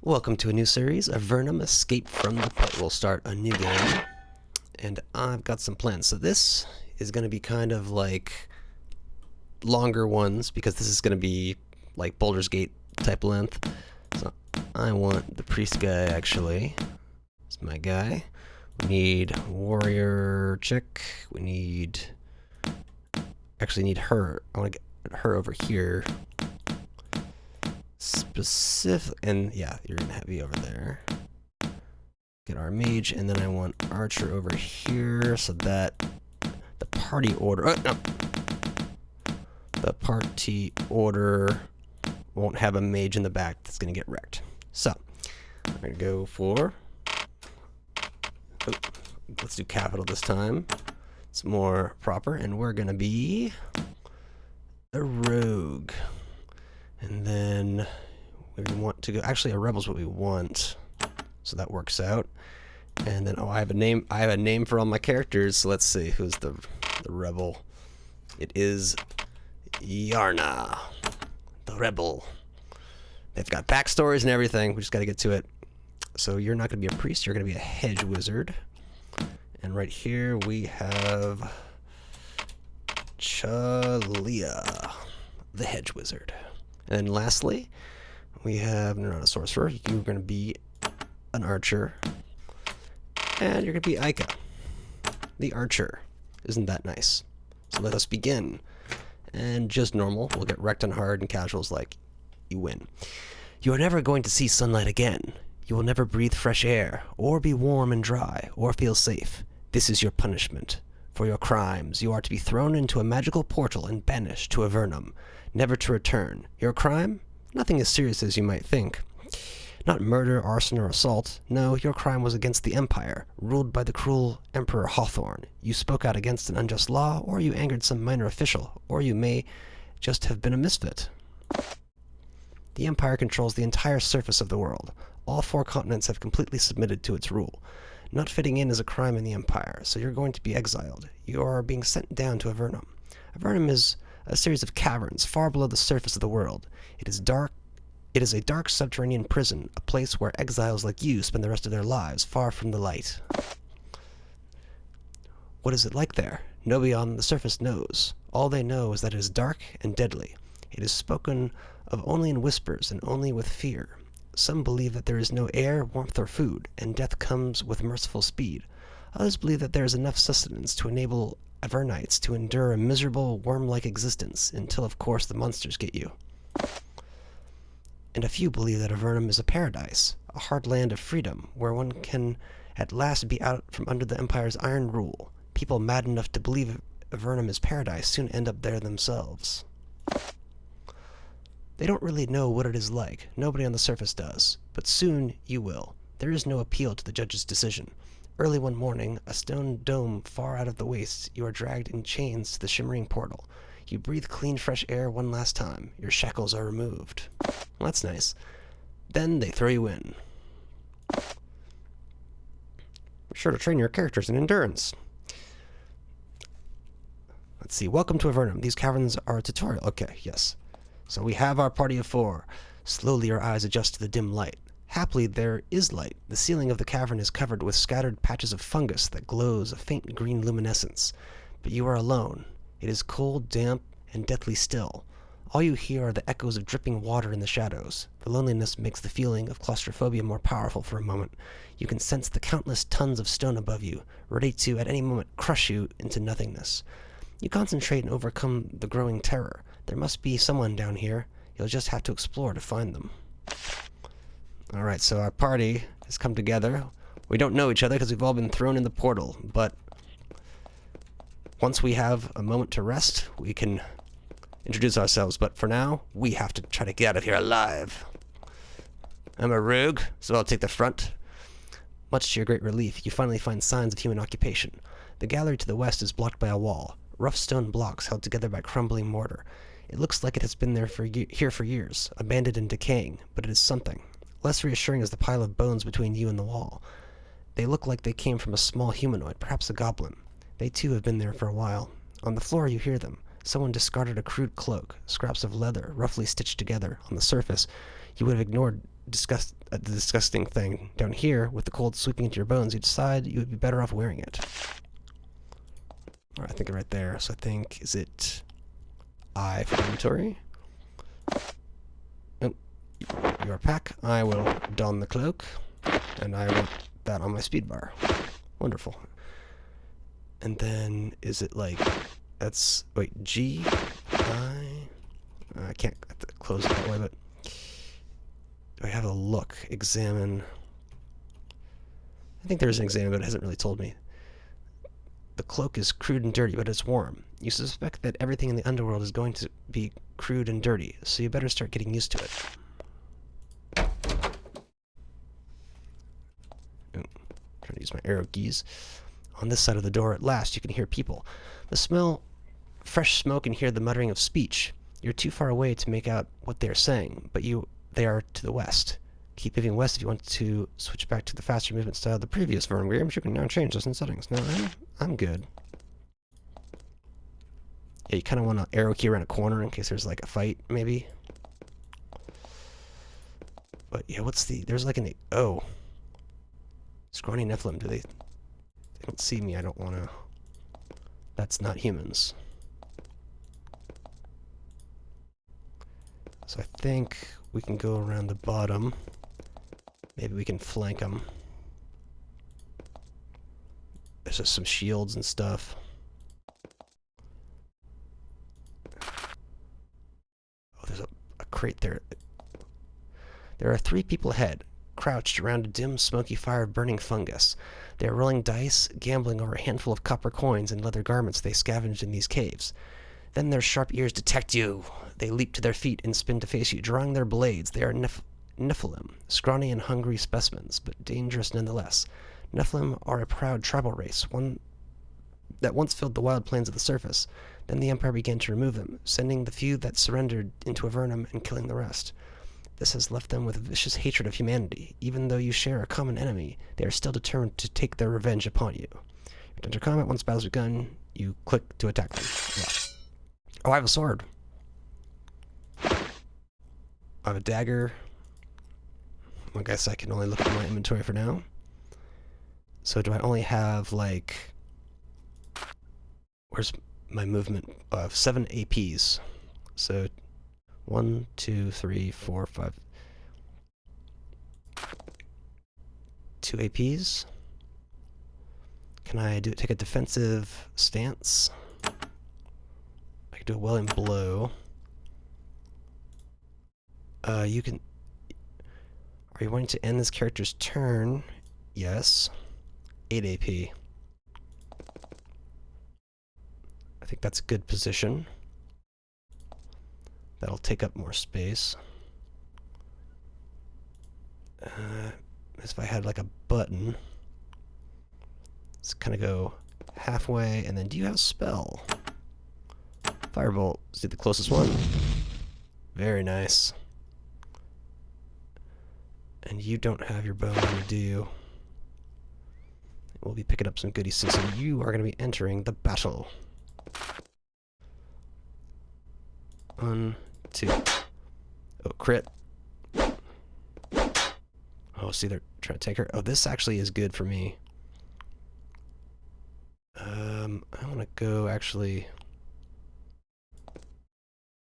Welcome to a new series, Avernum Escape from the Pit. We'll start a new game, and I've got some plans. So this is going to be kind of like longer ones, because this is going to be like Baldur's Gate type length. So I want the priest guy, actually. It's my guy. We need warrior chick. We need... actually need her. I want to get her over here. Specific, and yeah, you're gonna have you over there. Get our mage, and then I want archer over here, so that the party order. Oh, no. The party order won't have a mage in the back that's gonna get wrecked. So I'm gonna go for. Oh, let's do capital this time. It's more proper, and we're gonna be a rogue. And then we want to go, actually a rebel's what we want, so that works out. And then, oh, I have a name for all my characters, so let's see, who's the rebel? It is Yarna, the rebel. They've got backstories and everything, we just gotta get to it. So you're not gonna be a priest, you're gonna be a hedge wizard. And right here we have Chalia, the hedge wizard. And then lastly, we have, no, not a sorcerer, you're going to be an archer. And you're going to be Aika, the archer. Isn't that nice? So let us begin. And just normal, we'll get wrecked on hard, and casuals like, you win. You are never going to see sunlight again. You will never breathe fresh air, or be warm and dry, or feel safe. This is your punishment. For your crimes, you are to be thrown into a magical portal and banished to Avernum, never to return. Your crime? Nothing as serious as you might think. Not murder, arson, or assault. No, your crime was against the Empire, ruled by the cruel Emperor Hawthorne. You spoke out against an unjust law, or you angered some minor official, or you may just have been a misfit. The Empire controls the entire surface of the world. All 4 continents have completely submitted to its rule. Not fitting in is a crime in the Empire, so you're going to be exiled. You are being sent down to Avernum. Avernum is a series of caverns far below the surface of the world. It is dark. It is a dark subterranean prison, a place where exiles like you spend the rest of their lives, far from the light. What is it like there? Nobody on the surface knows. All they know is that it is dark and deadly. It is spoken of only in whispers and only with fear. Some believe that there is no air, warmth, or food, and death comes with merciful speed. Others believe that there is enough sustenance to enable Avernites to endure a miserable, worm-like existence, until, of course, the monsters get you. And a few believe that Avernum is a paradise, a hard land of freedom, where one can at last be out from under the Empire's iron rule. People mad enough to believe Avernum is paradise soon end up there themselves. They don't really know what it is like. Nobody on the surface does. But soon you will. There is no appeal to the judge's decision. Early one morning, a stone dome far out of the wastes, you are dragged in chains to the shimmering portal. You breathe clean, fresh air one last time. Your shackles are removed. Well, that's nice. Then they throw you in. Be sure to train your characters in endurance. Let's see. Welcome to Avernum. These caverns are a tutorial. Okay, yes. So we have our party of 4. Slowly your eyes adjust to the dim light. Happily, there is light. The ceiling of the cavern is covered with scattered patches of fungus that glows a faint green luminescence. But you are alone. It is cold, damp, and deathly still. All you hear are the echoes of dripping water in the shadows. The loneliness makes the feeling of claustrophobia more powerful for a moment. You can sense the countless tons of stone above you, ready to, at any moment, crush you into nothingness. You concentrate and overcome the growing terror. There must be someone down here. You'll just have to explore to find them. Alright, so our party has come together. We don't know each other because we've all been thrown in the portal, but once we have a moment to rest, we can introduce ourselves. But for now, we have to try to get out of here alive. I'm a rogue, so I'll take the front. Much to your great relief, you finally find signs of human occupation. The gallery to the west is blocked by a wall. Rough stone blocks held together by crumbling mortar. It looks like it has been there here for years, abandoned and decaying, but it is something. Less reassuring is the pile of bones between you and the wall. They look like they came from a small humanoid, perhaps a goblin. They too have been there for a while. On the floor you hear them. Someone discarded a crude cloak, scraps of leather roughly stitched together. On the surface, you would have ignored the disgusting thing down here with the cold sweeping into your bones, you decide you would be better off wearing it. Alright, I think right there. So I think, is it I for inventory? Oh, your pack. I will don the cloak, and I want that on my speed bar. Wonderful. And then, is it like, that's, wait, G, I can't have to close it that way, but do I have a look? Examine. I think there's an examine, but it hasn't really told me. The cloak is crude and dirty, but it's warm. You suspect that everything in the underworld is going to be crude and dirty, so you better start getting used to it. Ooh, trying to use my arrow keys. On this side of the door, at last, you can hear people. The smell fresh smoke and hear the muttering of speech. You're too far away to make out what they are saying, but they are to the west. Keep moving west if you want to switch back to the faster movement style of the previous Avernum games. You can now change this in settings. No, I'm good. Yeah, you kind of want to arrow key around a corner in case there's like a fight, maybe. But yeah, what's the... There's like an... Oh. Scrawny Nephilim, do they don't see me, I don't want to... That's not humans. So I think we can go around the bottom. Maybe we can flank them. There's just some shields and stuff. Oh, there's a crate there. There are 3 people ahead, crouched around a dim, smoky fire of burning fungus. They are rolling dice, gambling over a handful of copper coins and leather garments they scavenged in these caves. Then their sharp ears detect you. They leap to their feet and spin to face you, drawing their blades. They are Nephilim, scrawny and hungry specimens, but dangerous nonetheless. Nephilim are a proud tribal race, one that once filled the wild plains of the surface. Then the Empire began to remove them, sending the few that surrendered into Avernum and killing the rest. This has left them with a vicious hatred of humanity. Even though you share a common enemy, they are still determined to take their revenge upon you. You enter combat. Once the battle's begun, you click to attack them. Yeah. Oh, I have a sword. I have a dagger. I guess I can only look at my inventory for now. So do I only have, like... Where's my movement? I have 7 APs. So 1, 2, 3, 4, 5... 2 APs? Can I take a defensive stance? I can do a welling blow. You can... Are you wanting to end this character's turn? Yes. 8 AP. I think that's a good position. That'll take up more space. As if I had like a button. Let's kind of go halfway, and then do you have a spell? Firebolt. Let's do the closest one. Very nice. And you don't have your bow on you, do you? We'll be picking up some goodies soon, so you are going to be entering the battle. 1, 2. Oh, crit. Oh, see, they're trying to take her. Oh, this actually is good for me. I want to go, actually...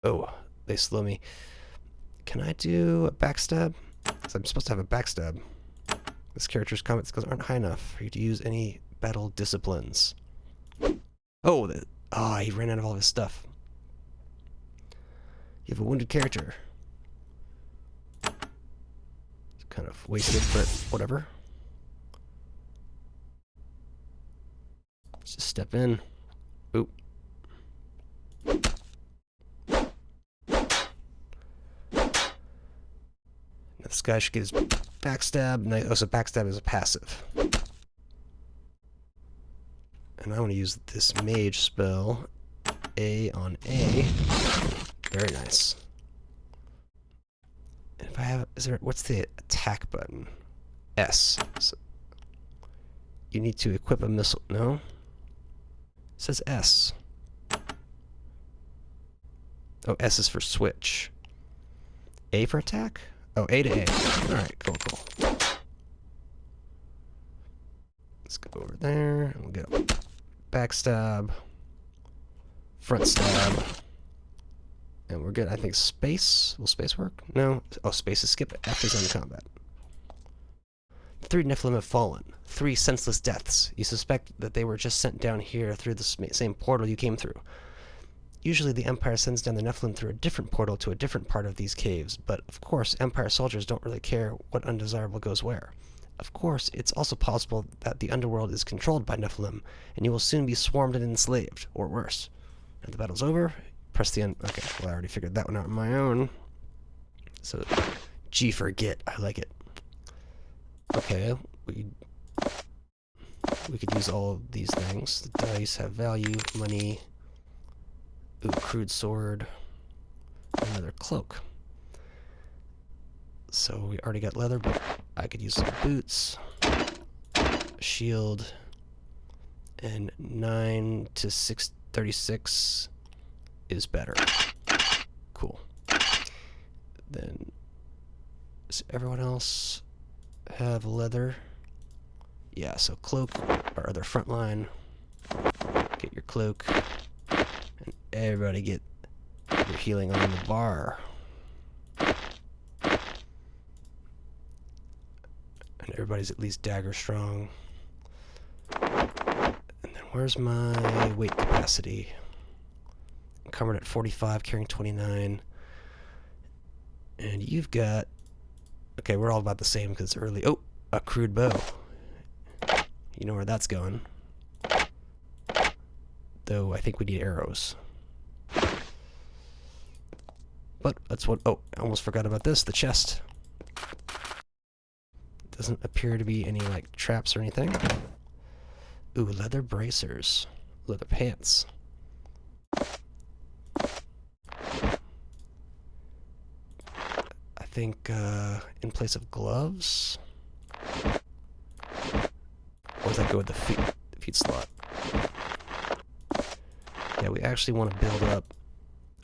Oh, they slow me. Can I do a backstab? Because I'm supposed to have a backstab. This character's combat skills aren't high enough for you to use any battle disciplines. Oh, he ran out of all of his stuff. You have a wounded character. It's kind of wasted, but whatever. Let's just step in. Oop. This guy should get his backstab. Oh, so backstab is a passive. And I want to use this mage spell. A on A. Very nice. And if I have... what's the attack button? S. So you need to equip a missile. No? It says S. Oh, S is for switch. A for attack? Oh, A to A. Alright, cool, cool. Let's go over there, and we'll get a backstab, front stab, and we're good. I think space. Will space work? No. Oh, space is skip. F is on combat. 3 Nephilim have fallen. 3 senseless deaths. You suspect that they were just sent down here through the same portal you came through. Usually the Empire sends down the Nephilim through a different portal to a different part of these caves, but of course Empire soldiers don't really care what undesirable goes where. Of course, it's also possible that the underworld is controlled by Nephilim, and you will soon be swarmed and enslaved, or worse. And the battle's over, press the end. Okay, well I already figured that one out on my own. So, G for get, I like it. Okay, we could use all of these things. The dice have value, money. Ooh, crude sword. Another cloak. So we already got leather, but I could use some boots, shield, and 9 to 636 is better. Cool. Then, does everyone else have leather? Yeah, so cloak, our other front line. Get your cloak. And everybody get your healing on the bar. And everybody's at least dagger strong. And then where's my weight capacity? Encumbered at 45, carrying 29. And you've got... Okay, we're all about the same because it's early. Oh, a crude bow. You know where that's going. Though I think we need arrows. But that's what... Oh, I almost forgot about this. The chest. Doesn't appear to be any, like, traps or anything. Ooh, leather bracers. Leather pants. I think, in place of gloves? Or does that go with the feet slot? Yeah, we actually want to build up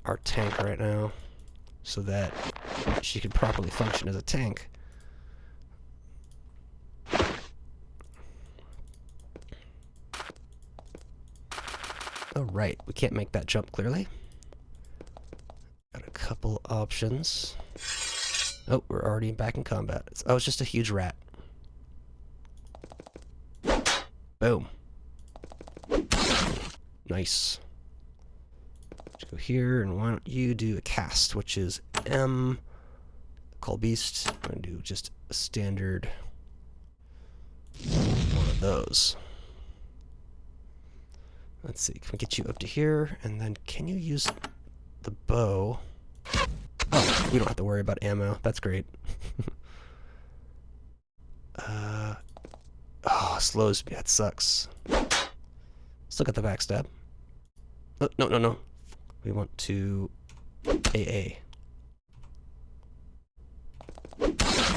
our tank right now so that she could properly function as a tank. Oh, right. We can't make that jump clearly. Got a couple options. Oh, we're already back in combat. Oh, it's just a huge rat. Boom. Nice. Let's go here, and why don't you do a cast, which is M. Call beast. I'm going to do just a standard one of those. Let's see, can we get you up to here? And then can you use the bow? Oh, we don't have to worry about ammo. That's great. Oh, slows me. That sucks. Still got the backstab. Oh, no, no, no. We want to AA.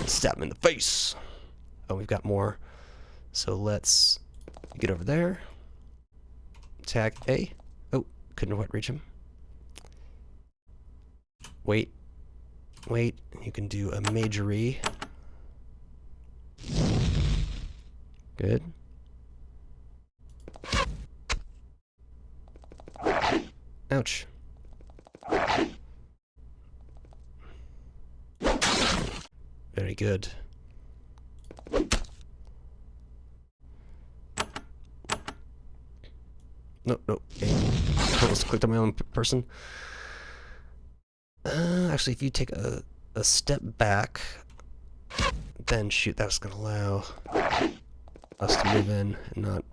Stab him in the face. Oh, we've got more. So let's get over there. Attack A. Oh, couldn't quite reach him. Wait. Wait. You can do a majory. Good. Ouch. Very good. No, no. I almost clicked on my own person. Actually, if you take a step back, then shoot, that's going to allow us to move in and not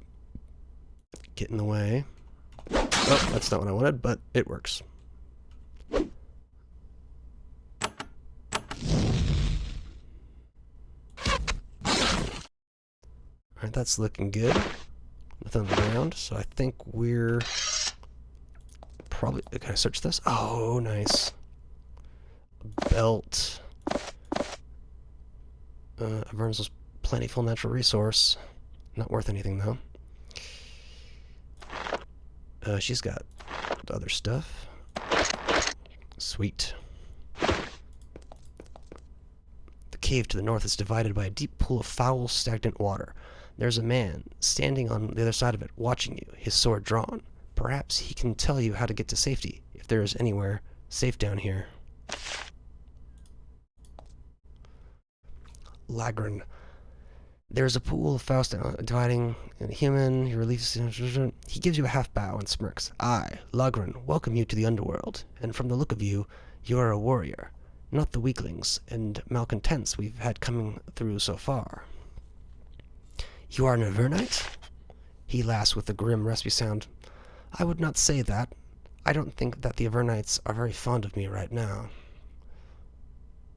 get in the way. Oh, that's not what I wanted, but it works. Alright, that's looking good. Nothing on the ground, so I think we're probably... Can I search this? Oh, nice. Belt. Avernum's most plentiful natural resource. Not worth anything, though. She's got the other stuff. Sweet. cave to the north is divided by a deep pool of foul, stagnant water. There's a man standing on the other side of it, watching you, his sword drawn. Perhaps he can tell you how to get to safety, if there is anywhere safe down here. Lagran. There's a pool of Faust dividing in human. He releases. He gives you a half bow and smirks. I, Lagran, welcome you to the underworld. And from the look of you, you are a warrior, not the weaklings and malcontents we've had coming through so far. You are an Avernite? He laughs with a grim, raspy sound. I would not say that. I don't think that the Avernites are very fond of me right now.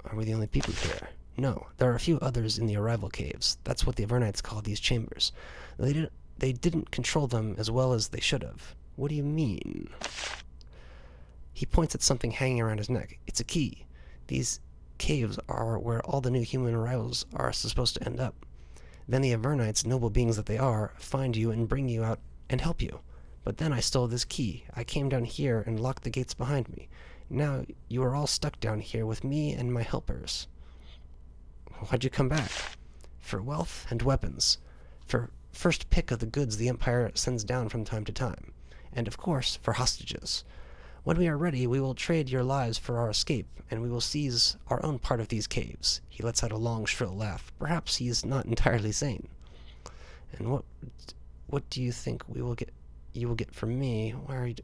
Are we the only people here? No, there are a few others in the arrival caves. That's what the Avernites call these chambers. They didn't control them as well as they should have. What do you mean? He points at something hanging around his neck. It's a key. These caves are where all the new human arrivals are supposed to end up. Then the Avernites, noble beings that they are, find you and bring you out and help you. But then I stole this key. I came down here and locked the gates behind me. Now you are all stuck down here with me and my helpers. Why'd you come back? For wealth and weapons. For first pick of the goods the Empire sends down from time to time. And of course, for hostages. When we are ready, we will trade your lives for our escape, and we will seize our own part of these caves. He lets out a long, shrill laugh. Perhaps he is not entirely sane. And what do you think you will get from me? And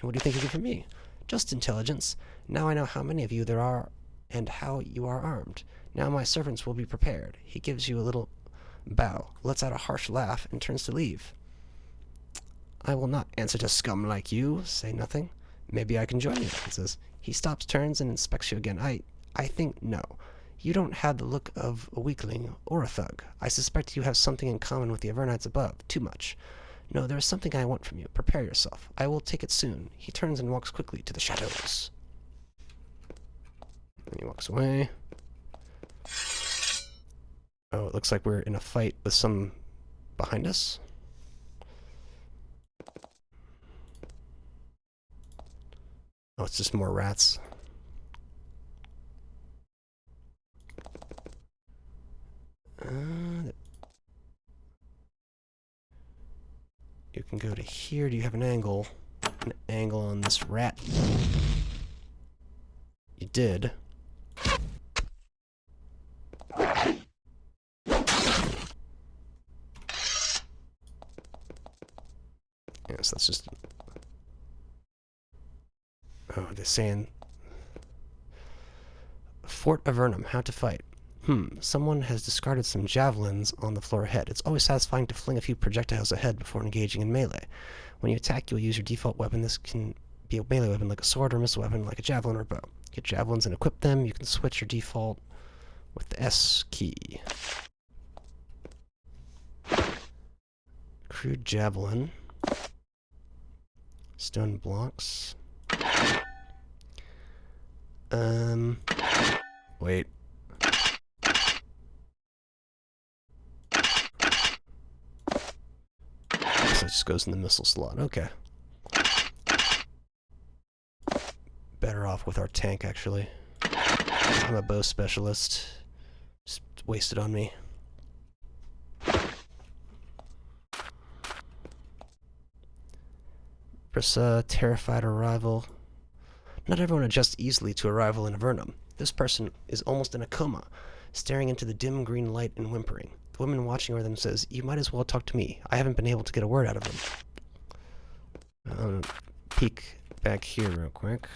what do you think you'll get from me? Just intelligence. Now I know how many of you there are and how you are armed. Now my servants will be prepared. He gives you a little bow, lets out a harsh laugh, and turns to leave. I will not answer to scum like you. Say nothing. Maybe I can join you, he says. He stops, turns, and inspects you again. I think no. You don't have the look of a weakling or a thug. I suspect you have something in common with the Avernites above. Too much. No, there is something I want from you. Prepare yourself. I will take it soon. He turns and walks quickly to the shadows. And he walks away. Oh, it looks like we're in a fight with some behind us. Oh, it's just more rats. You can go to here. Do you have an angle? An angle on this rat? You did. Yes, that's just... Oh, they're saying... Fort Avernum, how to fight. Someone has discarded some javelins on the floor ahead. It's always satisfying to fling a few projectiles ahead before engaging in melee. When you attack, you'll use your default weapon. This can be a melee weapon like a sword or missile weapon like a javelin or a bow. Get javelins and equip them. You can switch your default with the S key. Crude javelin. Stone blocks. Wait. So it just goes in the missile slot. Okay. Better off with our tank, actually. I'm a bow specialist. Just wasted on me. Brissa, terrified arrival. Not everyone adjusts easily to arrival in Avernum. This person is almost in a coma, staring into the dim green light and whimpering. The woman watching over them says, "You might as well talk to me. I haven't been able to get a word out of them." I'm gonna peek back here real quick.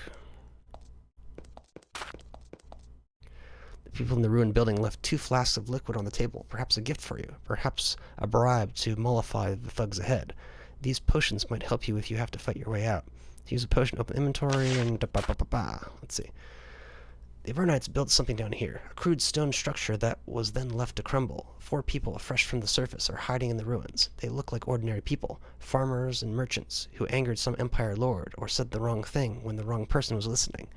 The people in the ruined building left 2 flasks of liquid on the table. Perhaps a gift for you. Perhaps a bribe to mollify the thugs ahead. These potions might help you if you have to fight your way out. Use a potion, open inventory, and let's see. The Avernites built something down here, a crude stone structure that was then left to crumble. 4 people, fresh from the surface, are hiding in the ruins. They look like ordinary people, farmers and merchants, who angered some Empire lord or said the wrong thing when the wrong person was listening.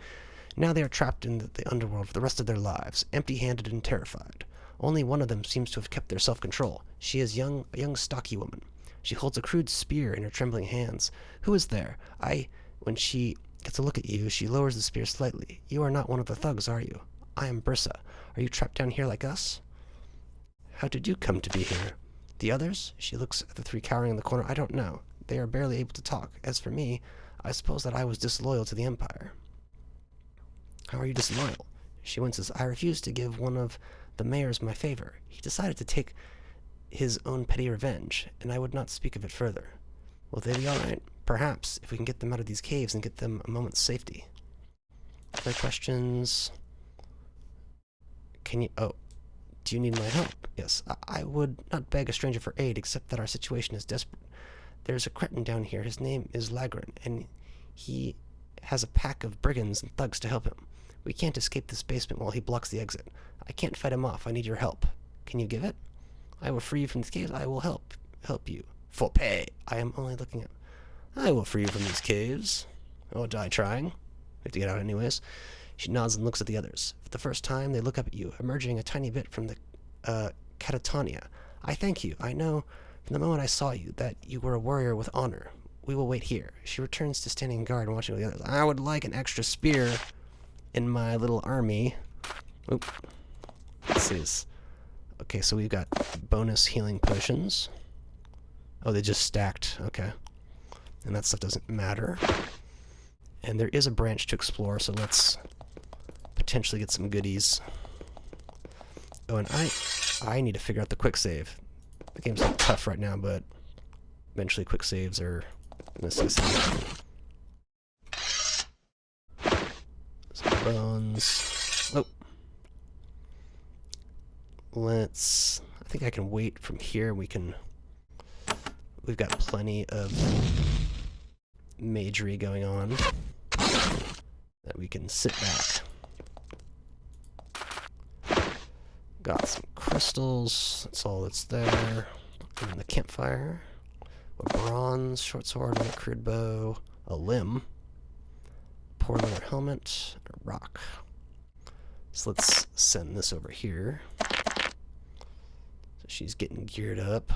Now they are trapped in the underworld for the rest of their lives, empty-handed and terrified. Only one of them seems to have kept their self-control. She is a young, stocky woman. She holds a crude spear in her trembling hands. "Who is there?" When she gets a look at you, she lowers the spear slightly. "You are not one of the thugs, are you?" "I am Brissa. Are you trapped down here like us? How did you come to be here? The others? She looks at the three cowering in the corner. I don't know. They are barely able to talk. As for me, I suppose that I was disloyal to the Empire. How are you disloyal? She winces. I refused to give one of the mayors my favor. He decided to take his own petty revenge, and I would not speak of it further. Will they be alright? Perhaps, if we can get them out of these caves and get them a moment's safety. Other questions? Can you... Oh. Do you need my help? Yes. I would not beg a stranger for aid, except that our situation is desperate. There's a cretin down here. His name is Lagrin, and he has a pack of brigands and thugs to help him. We can't escape this basement while he blocks the exit. I can't fight him off. I need your help. Can you give it? I will free you from these caves. I will help you. For pay. I am only looking at... I will free you from these caves. Or die trying. We have to get out anyways. She nods and looks at the others. For the first time, they look up at you, emerging a tiny bit from the catatonia. I thank you. I know from the moment I saw you that you were a warrior with honor. We will wait here. She returns to standing guard and watching the others. I would like an extra spear in my little army. Oop. This is... Okay, so we've got bonus healing potions. Oh, they just stacked. Okay. And that stuff doesn't matter. And there is a branch to explore, so let's potentially get some goodies. Oh, and I need to figure out the quick save. The game's like tough right now, but eventually quick saves are a necessity. Some bones. Oh. I think I can wait from here. We've got plenty of magery going on that we can sit back. Got some crystals, that's all that's there. And the campfire. A bronze, short sword, and a crude bow, a limb, poor leather helmet, a rock. So let's send this over here. So she's getting geared up.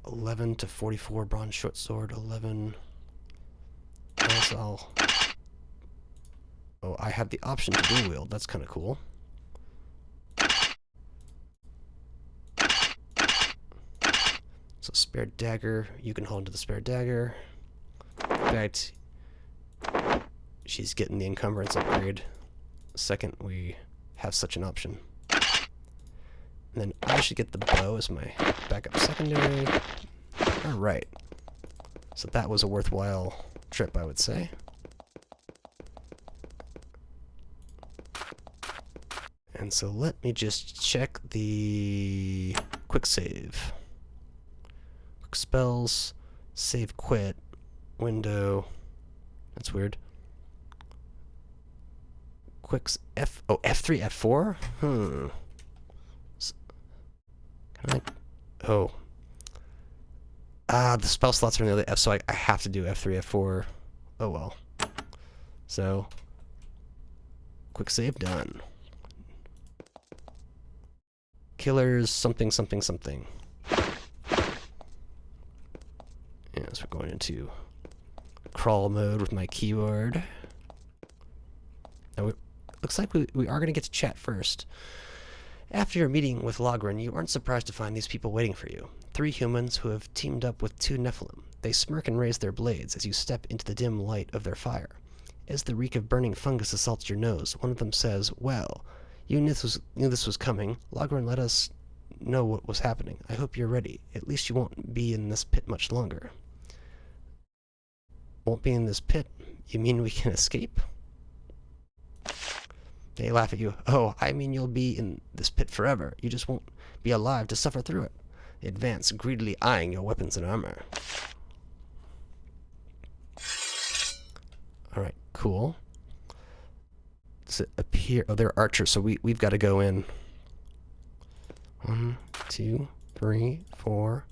11 to 44 bronze short sword, 11. Oh, I have the option to dual wield. That's kind of cool. So spare dagger. You can hold into the spare dagger. In fact, she's getting the encumbrance upgrade. Second, we have such an option. And then I should get the bow as my backup secondary. Alright. So that was a worthwhile trip, I would say. And so let me just check the quick save. Quick spells, save quit, window. That's weird. Quicks F3, F4? Can I? Oh. The spell slots are near the F, so I have to do F3, F4. Oh well. So, quick save done. Killers, something, something, something. Yes, we're going into crawl mode with my keyword. Now, looks like we are going to get to chat first. After your meeting with Lagrin, you aren't surprised to find these people waiting for you. 3 humans who have teamed up with 2 Nephilim. They smirk and raise their blades as you step into the dim light of their fire. As the reek of burning fungus assaults your nose, one of them says, "Well, you knew this was coming. Lagrin let us know what was happening. I hope you're ready. At least you won't be in this pit much longer." Won't be in this pit? You mean we can escape? They laugh at you. Oh, I mean you'll be in this pit forever. You just won't be alive to suffer through it. They advance, greedily eyeing your weapons and armor. Alright, cool. Does it appear... Oh, they're archers, so we've got to go in. 1, 2, 3, 4...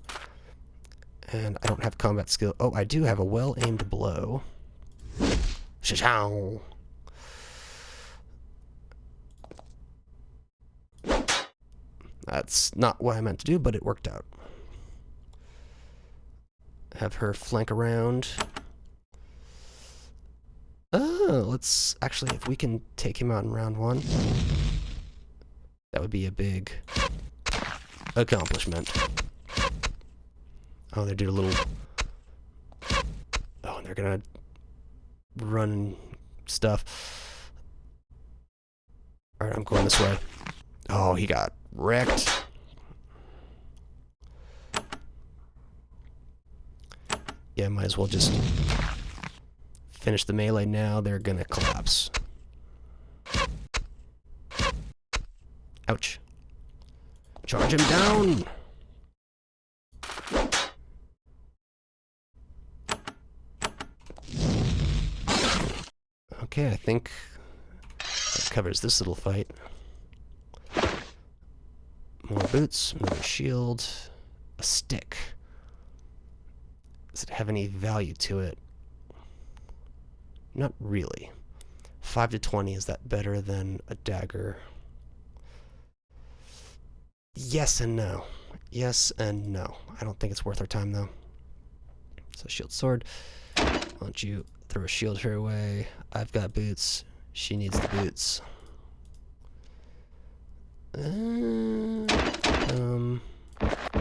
And I don't have combat skill. Oh, I do have a well-aimed blow. Sha-chow! That's not what I meant to do, but it worked out. Have her flank around. Oh, let's actually, if we can take him out in round 1, that would be a big accomplishment. Oh, they did a little... Oh, and they're gonna run stuff. Alright, I'm going this way. Oh, he got wrecked. Yeah, might as well just finish the melee now. They're gonna collapse. Ouch. Charge him down! Okay, I think that covers this little fight. More boots, another shield, a stick. Does it have any value to it? Not really. 5 to 20, is that better than a dagger? Yes and no. Yes and no. I don't think it's worth our time, though. So, shield sword. Why don't you throw a shield her away? I've got boots. She needs the boots.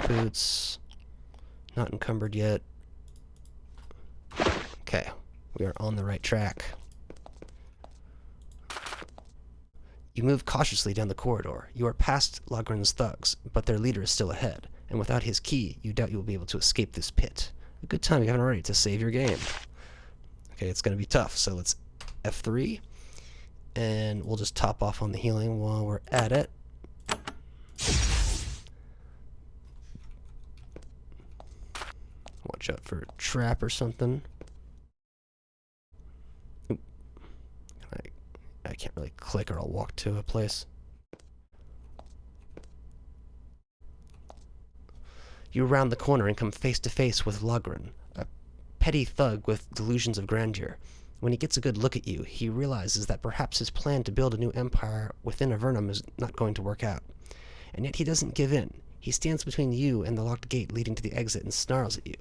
Boots. Not encumbered yet. Okay. We are on the right track. You move cautiously down the corridor. You are past Logren's thugs, but their leader is still ahead, and without his key, you doubt you will be able to escape this pit. A good time, you haven't already, to save your game. Okay, it's going to be tough, so let's F3, and we'll just top off on the healing while we're at it. Watch out for a trap or something. I can't really click or I'll walk to a place. You round the corner and come face to face with Logren, a petty thug with delusions of grandeur. When he gets a good look at you, he realizes that perhaps his plan to build a new empire within Avernum is not going to work out. And yet he doesn't give in. He stands between you and the locked gate leading to the exit and snarls at you.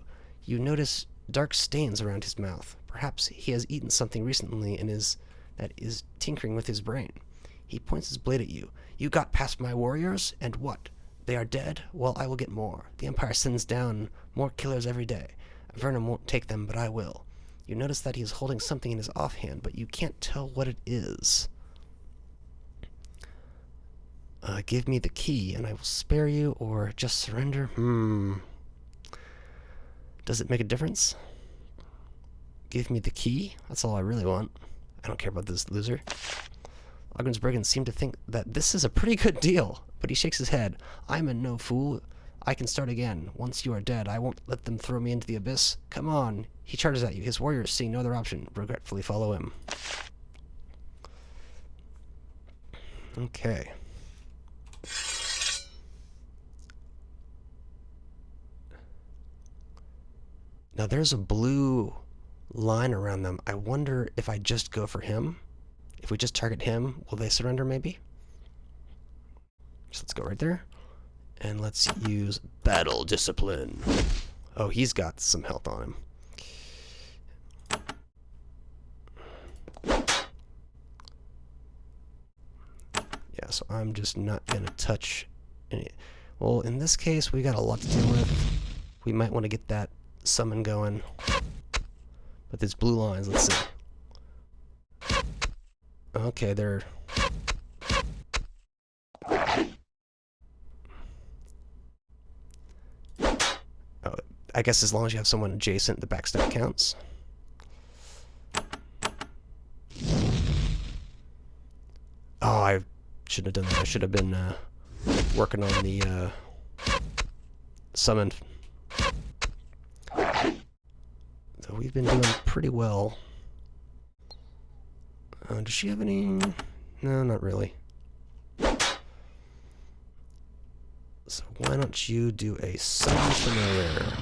You notice dark stains around his mouth. Perhaps he has eaten something recently and that is tinkering with his brain. He points his blade at you. You got past my warriors, and what? They are dead? Well, I will get more. The Empire sends down more killers every day. Avernum won't take them, but I will. You notice that he is holding something in his offhand, but you can't tell what it is. Give me the key, and I will spare you, or just surrender? Does it make a difference? Give me the key? That's all I really want. I don't care about this loser. Logren's brigands seem to think that this is a pretty good deal, but he shakes his head. I'm no fool. I can start again. Once you are dead, I won't let them throw me into the abyss. Come on. He charges at you. His warriors, seeing no other option, regretfully follow him. Okay. Now there's a blue line around them. I wonder if I just go for him. If we just target him, will they surrender maybe? So let's go right there. And let's use battle discipline. Oh, he's got some health on him. Yeah, so I'm just not going to touch any. Well, in this case, we got a lot to deal with. We might want to get that summon going. But these blue lines, let's see. Okay, they're... Oh, I guess as long as you have someone adjacent, the backstab counts. Oh, I shouldn't have done that. I should have been working on the summon. So we've been doing pretty well. Does she have any? No, not really. So why don't you do a summon familiar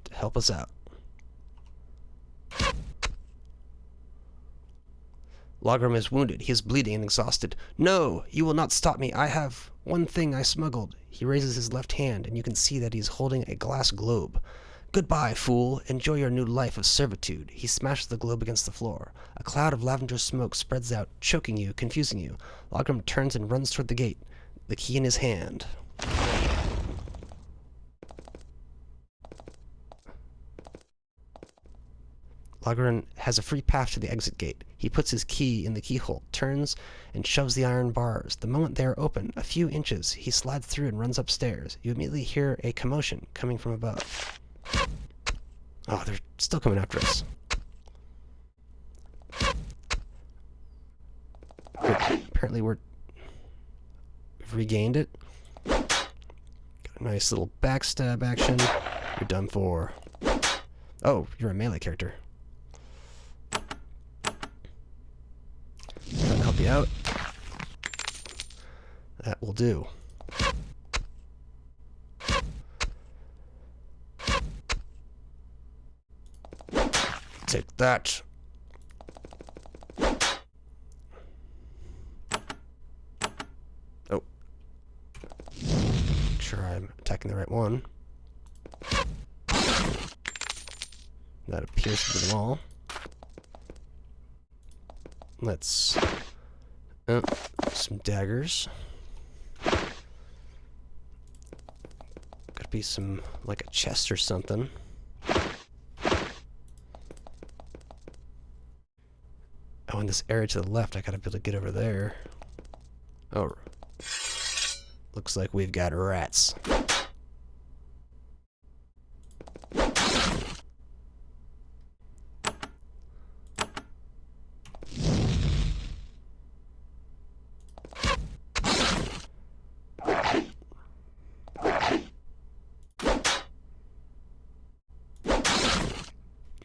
to help us out? Logren is wounded. He is bleeding and exhausted. No, you will not stop me. I have one thing I smuggled. He raises his left hand, and you can see that he's holding a glass globe. Goodbye, fool. Enjoy your new life of servitude. He smashes the globe against the floor. A cloud of lavender smoke spreads out, choking you, confusing you. Logram turns and runs toward the gate, the key in his hand. Logren has a free path to the exit gate. He puts his key in the keyhole, turns, and shoves the iron bars. The moment they are open, a few inches, he slides through and runs upstairs. You immediately hear a commotion coming from above. Oh, they're still coming after us. Apparently we've regained it. Got a nice little backstab action. You're done for. Oh, you're a melee character. Trying to help you out. That will do. Take that. Oh. Make sure I'm attacking the right one. That appears to be them all. Let's... some daggers. Could be some, like a chest or something. Oh, in this area to the left, I gotta be able to get over there. Oh. Looks like we've got rats.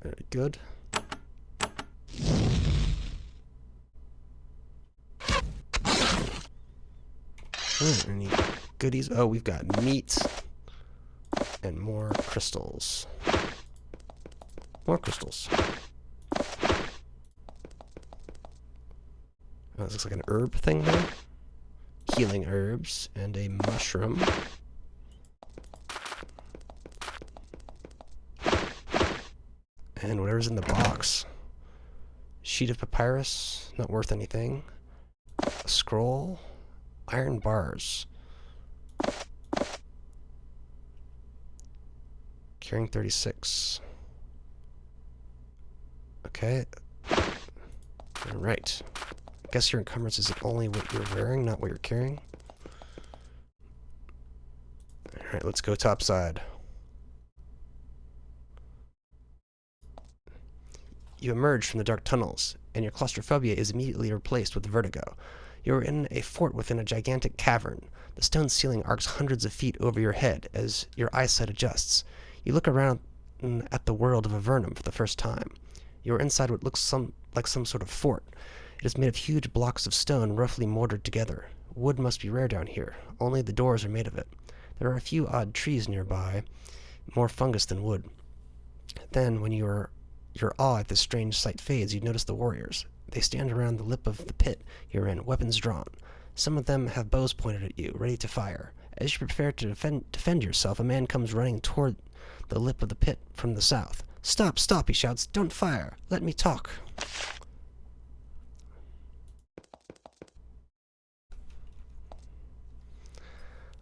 Very good. Any goodies? Oh, we've got meat and more crystals. More crystals. Oh, this looks like an herb thing there. Healing herbs and a mushroom. And whatever's in the box. Sheet of papyrus, not worth anything. A scroll. Iron bars. Carrying 36. Okay. Alright. I guess your encumbrance is only what you're wearing, not what you're carrying. Alright, let's go topside. You emerge from the dark tunnels, and your claustrophobia is immediately replaced with vertigo. You are in a fort within a gigantic cavern. The stone ceiling arcs hundreds of feet over your head as your eyesight adjusts. You look around at the world of Avernum for the first time. You are inside what looks like some sort of fort. It is made of huge blocks of stone roughly mortared together. Wood must be rare down here. Only the doors are made of it. There are a few odd trees nearby, more fungus than wood. Then, when your awe at this strange sight fades, you notice the warriors. They stand around the lip of the pit you're in, weapons drawn. Some of them have bows pointed at you, ready to fire. As you prepare to defend yourself, a man comes running toward the lip of the pit from the south. Stop, stop, he shouts. Don't fire. Let me talk.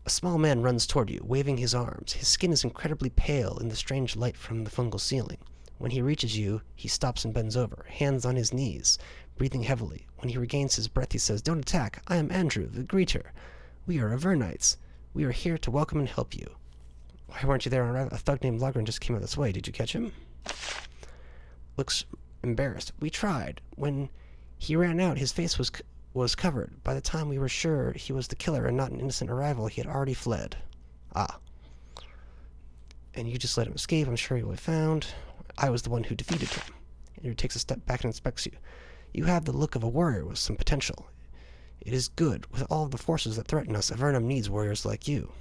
A small man runs toward you, waving his arms. His skin is incredibly pale in the strange light from the fungal ceiling. When he reaches you, he stops and bends over, hands on his knees, breathing heavily. When he regains his breath, he says, "Don't attack. I am Andrew, the greeter. We are Avernites. We are here to welcome and help you." Why weren't you there on a thug named Logren just came out this way. Did you catch him? Looks embarrassed. We tried. When he ran out, his face was covered. By the time we were sure he was the killer and not an innocent arrival, he had already fled. Ah. And you just let him escape. I'm sure he will be found. I was the one who defeated him. Andrew takes a step back and inspects you. You have the look of a warrior with some potential. It is good. With all of the forces that threaten us, Avernum needs warriors like you.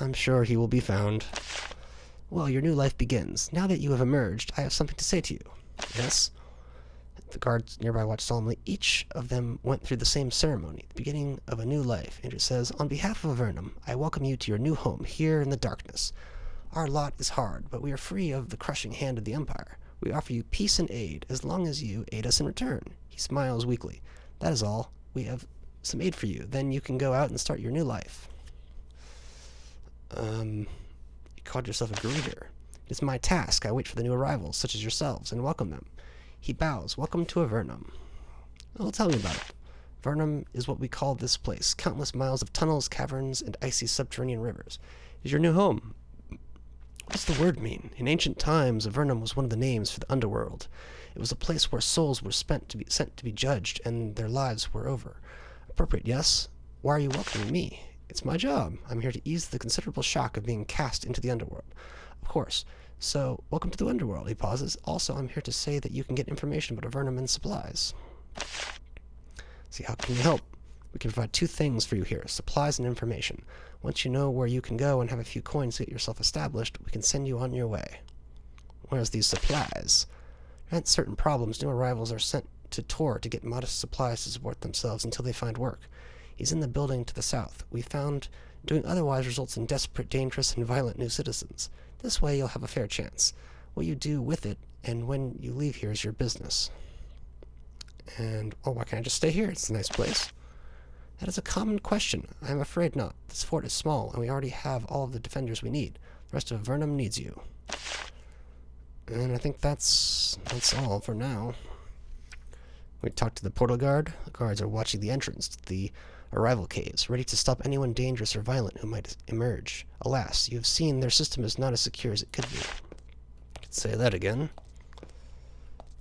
I'm sure he will be found. Well, your new life begins. Now that you have emerged, I have something to say to you. Yes? The guards nearby watch solemnly. Each of them went through the same ceremony, the beginning of a new life. Andrew says, "On behalf of Avernum, I welcome you to your new home here in the darkness. Our lot is hard, but we are free of the crushing hand of the Empire. We offer you peace and aid, as long as you aid us in return. He smiles weakly. That is all. We have some aid for you. Then you can go out and start your new life. You called yourself a greeter. It is my task. I wait for the new arrivals, such as yourselves, and welcome them. He bows. Welcome to Avernum. Well, tell me about it. Avernum is what we call this place. Countless miles of tunnels, caverns, and icy subterranean rivers. It is your new home. What does the word mean? In ancient times, Avernum was one of the names for the underworld. It was a place where souls were sent to be judged, and their lives were over. Appropriate, yes? Why are you welcoming me? It's my job. I'm here to ease the considerable shock of being cast into the underworld. Of course. So, welcome to the underworld, he pauses. Also, I'm here to say that you can get information about Avernum and supplies. See, how can we help? We can provide two things for you here, supplies and information. Once you know where you can go and have a few coins to get yourself established, we can send you on your way. Where's these supplies? To prevent certain problems, new arrivals are sent to Tor to get modest supplies to support themselves until they find work. He's in the building to the south. We found doing otherwise results in desperate, dangerous, and violent new citizens. This way you'll have a fair chance. What you do with it and when you leave here is your business. And, oh, why can't I just stay here? It's a nice place. That is a common question. I am afraid not. This fort is small, and we already have all of the defenders we need. The rest of Avernum needs you. And I think that's all for now. We talked to the portal guard. The guards are watching the entrance to the arrival caves, ready to stop anyone dangerous or violent who might emerge. Alas, you have seen their system is not as secure as it could be. I could say that again.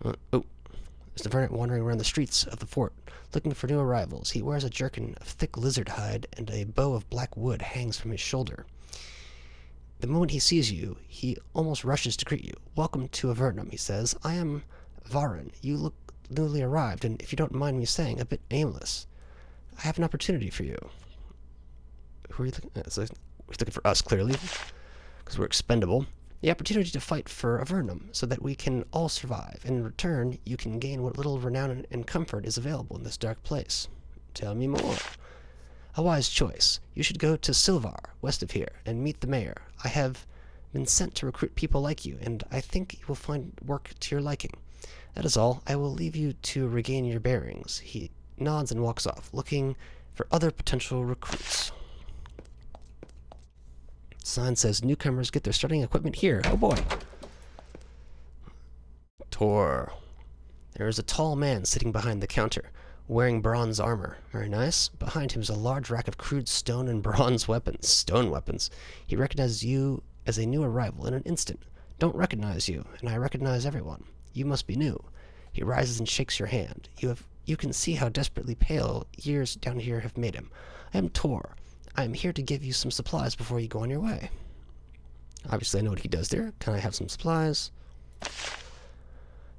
There's the Vernet wandering around the streets of the fort, looking for new arrivals. He wears a jerkin of thick lizard hide, and a bow of black wood hangs from his shoulder. The moment he sees you, he almost rushes to greet you. Welcome to Avernum, he says. I am Varen. You look newly arrived, and if you don't mind me saying, a bit aimless. I have an opportunity for you. Who are you looking at? He's looking for us, clearly, because we're expendable. The opportunity to fight for Avernum, so that we can all survive. In return, you can gain what little renown and comfort is available in this dark place. Tell me more. A wise choice. You should go to Silvar, west of here, and meet the mayor. I have been sent to recruit people like you, and I think you will find work to your liking. That is all. I will leave you to regain your bearings. He nods and walks off, looking for other potential recruits. Sign says newcomers get their starting equipment here. Oh boy. Tor. There is a tall man sitting behind the counter, wearing bronze armor. Very nice. Behind him is a large rack of crude stone and bronze weapons. Stone weapons. He recognizes you as a new arrival in an instant. Don't recognize you, and I recognize everyone. You must be new. He rises and shakes your hand. You can see how desperately pale years down here have made him. I am Tor. I am here to give you some supplies before you go on your way. Obviously, I know what he does there. Can I have some supplies?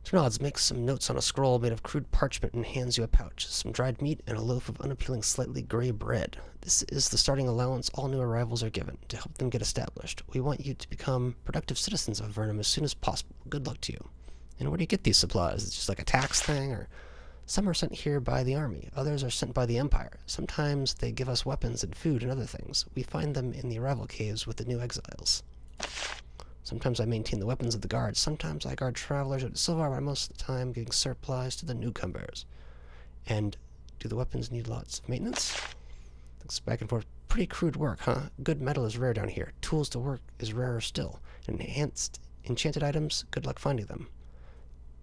Ternods makes some notes on a scroll made of crude parchment and hands you a pouch, some dried meat, and a loaf of unappealing, slightly gray bread. This is the starting allowance all new arrivals are given to help them get established. We want you to become productive citizens of Avernum as soon as possible. Good luck to you. And where do you get these supplies? Is it just like a tax thing, or... Some are sent here by the army, others are sent by the Empire. Sometimes they give us weapons and food and other things. We find them in the arrival caves with the new exiles. Sometimes I maintain the weapons of the guards. Sometimes I guard travelers at Silvar, but most of the time giving supplies to the newcomers. And do the weapons need lots of maintenance? Looks back and forth. Pretty crude work, huh? Good metal is rare down here. Tools to work is rarer still. Enhanced, enchanted items, good luck finding them.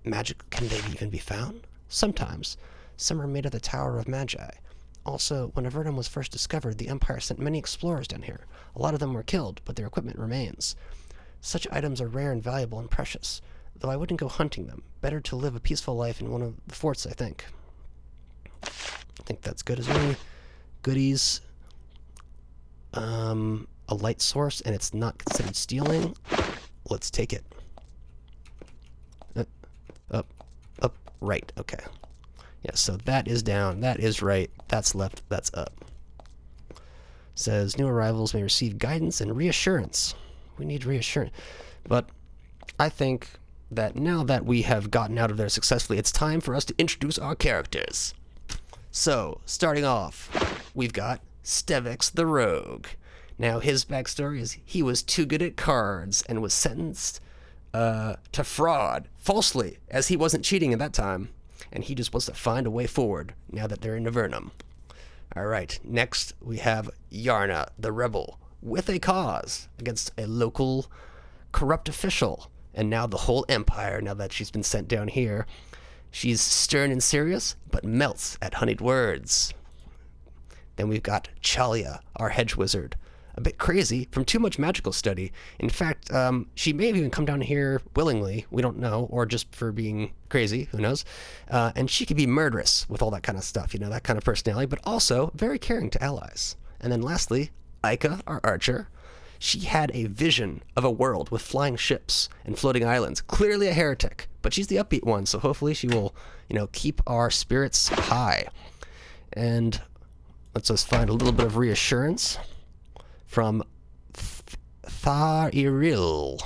Magic, can they even be found? Sometimes. Some are made of the Tower of Magi. Also, when Avernum was first discovered, the Empire sent many explorers down here. A lot of them were killed, but their equipment remains. Such items are rare and valuable and precious, though I wouldn't go hunting them. Better to live a peaceful life in one of the forts, I think. I think that's good as any goodies. A light source, and it's not considered stealing. Let's take it. Up, right, okay. Yeah, so that is down, that is right, that's left, that's up. Says new arrivals may receive guidance and reassurance. We need reassurance. But I think that now that we have gotten out of there successfully, it's time for us to introduce our characters. So, starting off, we've got Stevex the Rogue. Now, his backstory is he was too good at cards and was sentenced to fraud falsely, as he wasn't cheating at that time, and he just wants to find a way forward now that they're in Avernum. All right, next we have Yarna, the rebel, with a cause against a local corrupt official, and now the whole empire, now that she's been sent down here. She's stern and serious, but melts at honeyed words. Then we've got Chalia, our hedge wizard, a bit crazy from too much magical study. In fact, she may have even come down here willingly, we don't know, or just for being crazy, who knows. And she could be murderous with all that kind of stuff, you know, that kind of personality, but also very caring to allies. And then lastly, Ica, our archer. She had a vision of a world with flying ships and floating islands. Clearly a heretic, but she's the upbeat one, so hopefully she will, you know, keep our spirits high. And let's just find a little bit of reassurance from Thairil.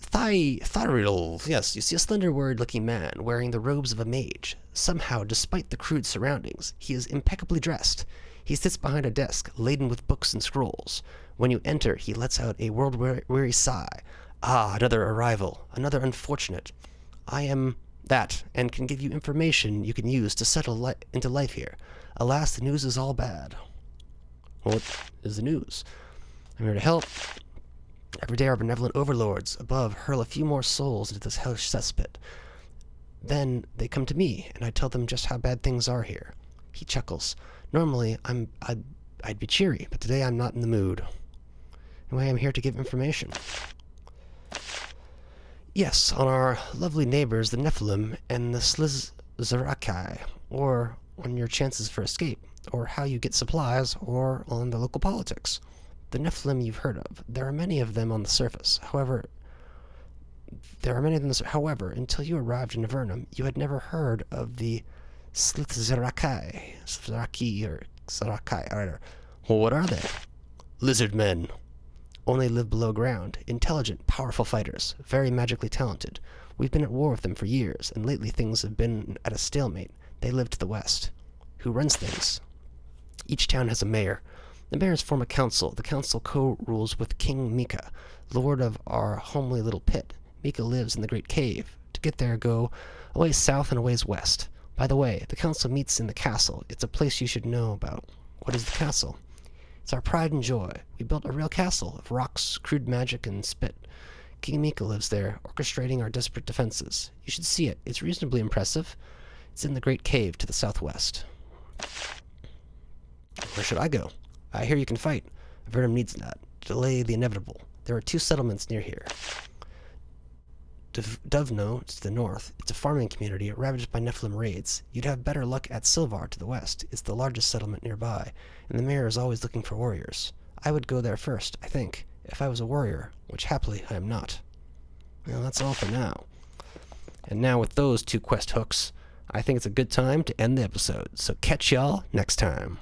Thairil. Yes, you see a slender word-looking man wearing the robes of a mage. Somehow, despite the crude surroundings, he is impeccably dressed. He sits behind a desk laden with books and scrolls. When you enter, he lets out a world-weary sigh. Ah, another arrival, another unfortunate. I am that, and can give you information you can use to settle into life here. Alas, the news is all bad. What is the news? I'm here to help. Every day our benevolent overlords above hurl a few more souls into this hellish cesspit. Then they come to me, and I tell them just how bad things are here. He chuckles. Normally, I'd be cheery, but today I'm not in the mood. Anyway, I'm here to give information. Yes, on our lovely neighbors, the Nephilim and the Slizarakai, or on your chances for escape, or how you get supplies, or on the local politics. The Nephilim you've heard of. There are many of them on the surface. However, until you arrived in Avernum, you had never heard of the Slizarakai, or Sarakai, or well, what are they? Lizard men. Only live below ground. Intelligent, powerful fighters. Very magically talented. We've been at war with them for years, and lately things have been at a stalemate. They live to the west. Who runs things? Each town has a mayor. The mayors form a council. The council co-rules with King Mika, lord of our homely little pit. Mika lives in the great cave. To get there, go a ways south and a ways west. By the way, the council meets in the castle. It's a place you should know about. What is the castle? It's our pride and joy. We built a real castle of rocks, crude magic, and spit. King Mika lives there, orchestrating our desperate defenses. You should see it. It's reasonably impressive. It's in the great cave to the southwest. Where should I go? I hear you can fight. Avernum needs that. Delay the inevitable. There are 2 settlements near here. Dovno, to the north, it's a farming community ravaged by Nephilim raids. You'd have better luck at Silvar to the west. It's the largest settlement nearby, and the mayor is always looking for warriors. I would go there first, I think, if I was a warrior, which happily I am not. Well, that's all for now. And now with those 2 quest hooks, I think it's a good time to end the episode, so catch y'all next time.